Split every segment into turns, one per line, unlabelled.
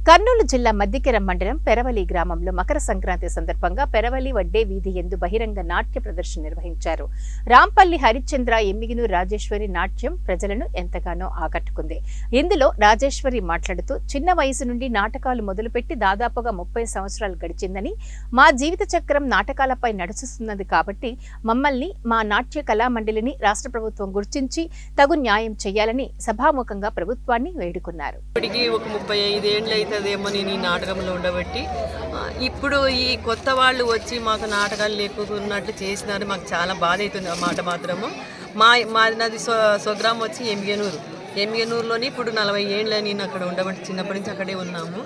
కర్నూలు జిల్లా మద్దికెర మండలం పెరవలి గ్రామంలో మకర సంక్రాంతి సందర్భంగా పెరవలి వడ్డే వీధి యందు బహిరంగ నాట్య ప్రదర్శన నిర్వహించారు. రాంపల్లి హరిశ్చంద్ర, ఎమ్మిగినూరు రాజేశ్వరి నాట్యం ప్రజలను ఎంతగానో ఆకట్టుకుంది. ఇందులో రాజేశ్వరి మాట్లాడుతూ, చిన్న వయసు నుండి నాటకాలు మొదలుపెట్టి దాదాపుగా 30 సంవత్సరాలు గడిచిందని, మా జీవిత చక్రం నాటకాలపై నడుస్తున్నది కాబట్టి మమ్మల్ని, మా నాట్య కళా మండలిని రాష్ట్ర ప్రభుత్వం గుర్తించి తగు న్యాయం చేయాలని సభాముఖంగా ప్రభుత్వాన్ని వేడుకున్నారు.
అవుతుందేమో నేను ఈ నాటకంలో ఉండబట్టి ఇప్పుడు ఈ కొత్త వాళ్ళు వచ్చి మాకు నాటకాలు లేకున్నట్లు చేసినారు. మాకు చాలా బాధ అవుతుంది ఆ మాట మాత్రము. నాది స్వగ్రామం వచ్చి ఎమ్మిగనూరులోని ఇప్పుడు 40 ఏళ్ళు నేను అక్కడ ఉండబట్టి చిన్నప్పటి నుంచి అక్కడే ఉన్నాము.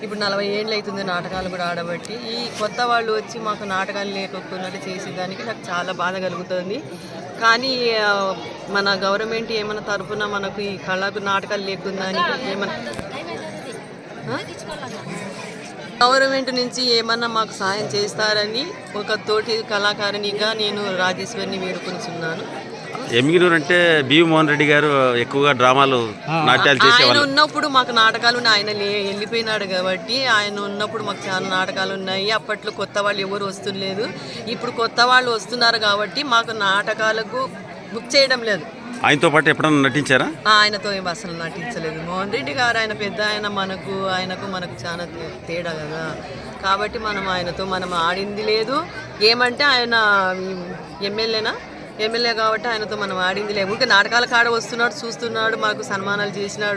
ఇప్పుడు 40 ఏళ్ళు అవుతుంది నాటకాలు కూడా ఆడబట్టి. ఈ కొత్త వాళ్ళు వచ్చి మాకు నాటకాలు లేకున్నట్టు చేసేదానికి నాకు చాలా బాధ కలుగుతుంది. కానీ మన గవర్నమెంట్ ఏమైనా తరఫున మనకు ఈ కళకు నాటకాలు లేకుండా ఏమన్నా గవర్నమెంట్ నుంచి ఏమన్నా మాకు సహాయం చేస్తారని ఒక తోటి కళాకారిణిగా నేను రాజేశ్వరిని వేడుకొనిచున్నాను.
ఎమ్మిగినూరు అంటే బివి మోహన్ రెడ్డి గారు ఎక్కువగా డ్రామాలు నాట్యాలు చేసేవాళ్ళు.
ఆయన ఉన్నప్పుడు మాకు నాటకాలు ఆయన వెళ్ళిపోయినాడు కాబట్టి ఆయన ఉన్నప్పుడు మాకు చాలా నాటకాలు ఉన్నాయి. అప్పట్లో కొత్త వాళ్ళు ఎవరు వస్తులేదు. ఇప్పుడు కొత్త వాళ్ళు వస్తున్నారు కాబట్టి మాకు నాటకాలకు బుక్ చేయడం లేదు.
ఆయనతో పాటు ఎప్పుడన్నా నటించారా?
ఆయనతో ఏం అసలు నటించలేదు. మోహన్ రెడ్డి గారు ఆయన పెద్ద ఆయన, ఆయనకు మనకు చాలా తేడా కదా. కాబట్టి మనం ఆడింది లేదు. ఏమంటే ఆయన ఎమ్మెల్యే కాబట్టి ఆయనతో మనం ఆడింది లేదు. ఊరికే నాటకాల కాడ వస్తున్నాడు, చూస్తున్నాడు, మాకు సన్మానాలు చేసినాడు.